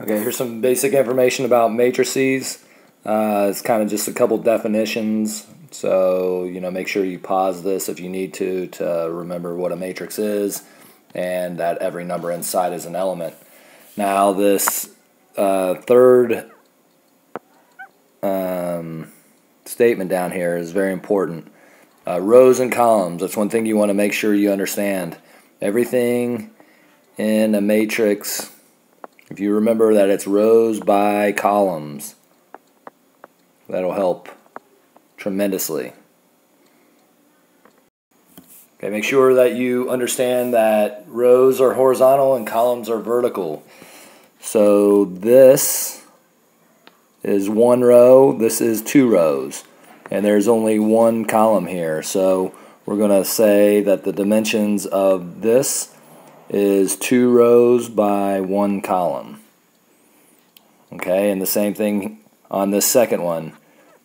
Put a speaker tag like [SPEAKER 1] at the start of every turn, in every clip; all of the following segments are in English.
[SPEAKER 1] Okay, here's some basic information about matrices. It's kind of just a couple definitions, so make sure you pause this if you need to remember what a matrix is and that every number inside is an element. Now this third statement down here is very important. Rows and columns, that's one thing you want to make sure you understand. Everything in a matrix, if you remember that it's rows by columns, that'll help tremendously. Okay, make sure that you understand that rows are horizontal and columns are vertical. So this is one row, this is two rows, and there's only one column here. So we're going to say that the dimensions of this is 2 rows by 1 column. Okay, and the same thing on this second one.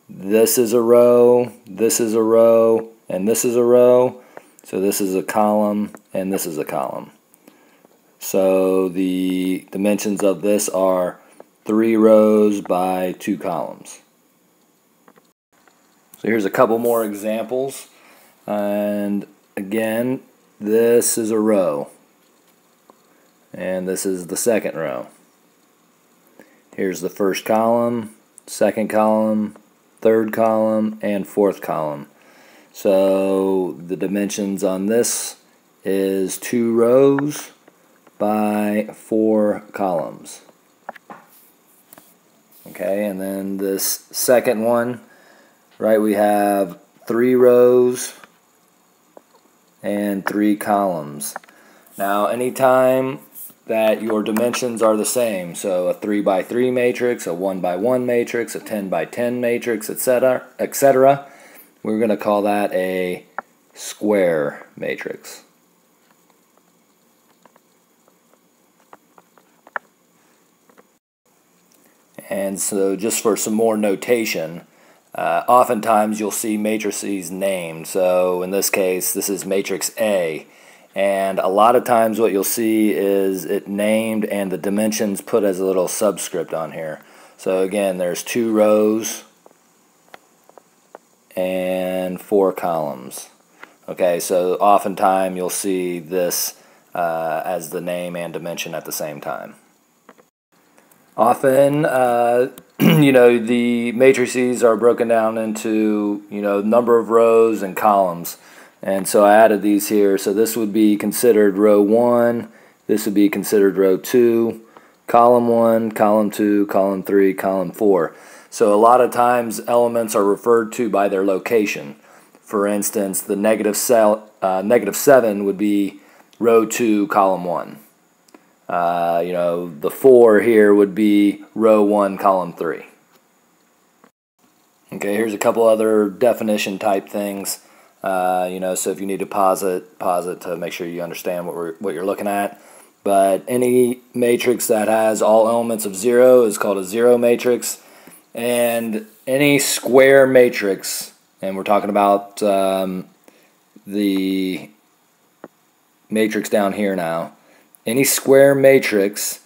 [SPEAKER 1] This is a row, this is a row, and this is a row. So this is a column, and this is a column. So the dimensions of this are 3 rows by 2 columns. So here's a couple more examples. And again, this is a row. And this is the second row. Here's the first column, second column, third column, and fourth column. So the dimensions on this is 2 rows by 4 columns. Okay, and then this second one, right, we have 3 rows and 3 columns. Now anytime that your dimensions are the same, so a 3 by 3 matrix, a 1 by 1 matrix, a 10 by 10 matrix, etc., we're going to call that a square matrix. And so just for some more notation, oftentimes you'll see matrices named. So in this case, this is matrix A. And a lot of times what you'll see is it named and the dimensions put as a little subscript on here. So again, there's 2 rows and 4 columns. Okay, so oftentimes you'll see this as the name and dimension at the same time. Often, the matrices are broken down into, number of rows and columns. And so I added these here. So this would be considered row 1, this would be considered row 2, column 1, column 2, column 3, column 4. So a lot of times elements are referred to by their location. For instance, the -7 would be row 2, column 1. The 4 here would be row 1, column 3. Okay, here's a couple other definition type things. So if you need to pause it to make sure you understand what you're looking at. But any matrix that has all elements of 0 is called a 0 matrix. And any square matrix, and we're talking about the matrix down here now, any square matrix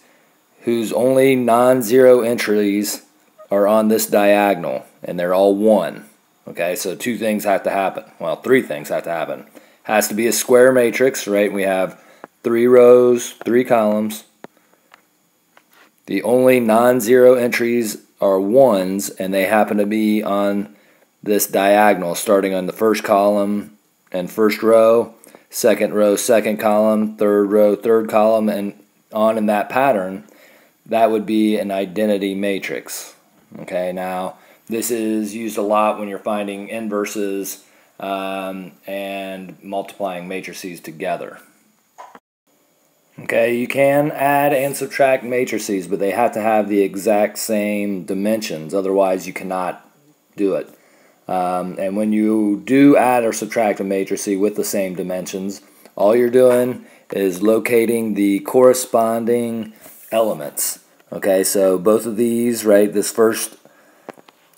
[SPEAKER 1] whose only non-zero entries are on this diagonal, and they're all 1. Okay, so 2 things have to happen. Well, 3 things have to happen. Has to be a square matrix, right? We have 3 rows, 3 columns. The only non-zero entries are 1s, and they happen to be on this diagonal, starting on the first column and first row, second row, second column, third row, third column, and on in that pattern. That would be an identity matrix. Okay, now this is used a lot when you're finding inverses and multiplying matrices together. Okay, you can add and subtract matrices, but they have to have the exact same dimensions. Otherwise, you cannot do it. And when you do add or subtract a matrix with the same dimensions, all you're doing is locating the corresponding elements. Okay, so both of these, right, this first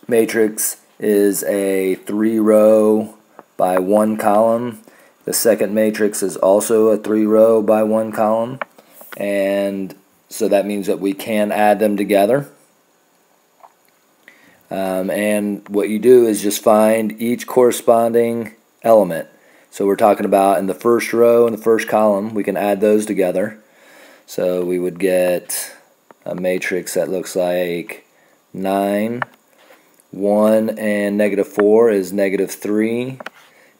[SPEAKER 1] matrix is a 3 row by 1 column. The second matrix is also a 3 row by 1 column. And so that means that we can add them together. And what you do is just find each corresponding element. So we're talking about in the first row and the first column, we can add those together. So we would get a matrix that looks like 9, 1 and negative 4 is negative 3,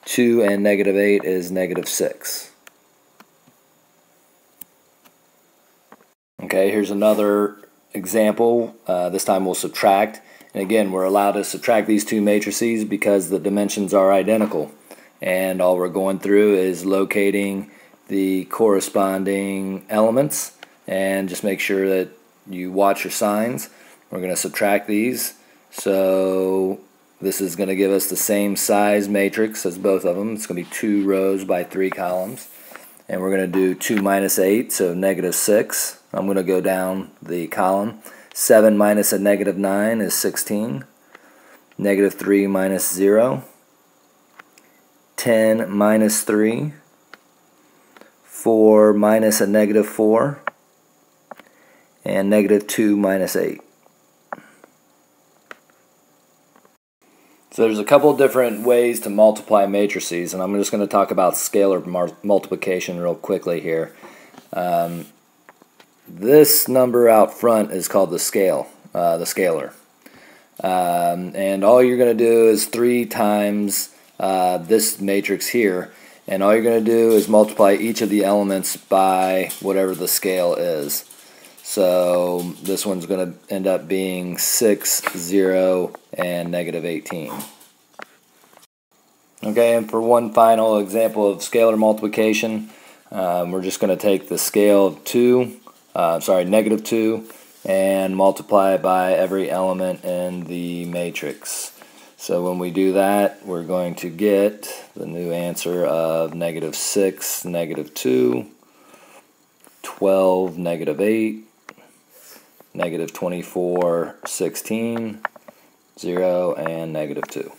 [SPEAKER 1] 2 and negative 8 is negative 6. Okay, here's another example. This time we'll subtract. And again, we're allowed to subtract these two matrices because the dimensions are identical. And all we're going through is locating the corresponding elements. And just make sure that you watch your signs. We're going to subtract these. So this is going to give us the same size matrix as both of them. It's going to be 2 rows by 3 columns. And we're going to do 2 minus 8, so negative 6. I'm going to go down the column. 7 minus a negative 9 is 16. Negative 3 minus 0. 10 minus 3. 4 minus a negative 4. And negative 2 minus 8. So there's a couple different ways to multiply matrices, and I'm just going to talk about scalar multiplication real quickly here. This number out front is called the scalar. And all you're going to do is 3 times this matrix here, and all you're going to do is multiply each of the elements by whatever the scale is. So this one's going to end up being 6, 0, and negative 18. Okay, and for one final example of scalar multiplication, we're just going to take the scale of negative 2, and multiply it by every element in the matrix. So when we do that, we're going to get the new answer of negative 6, negative 2, 12, negative 8, negative 24, 16, 0, and negative 2.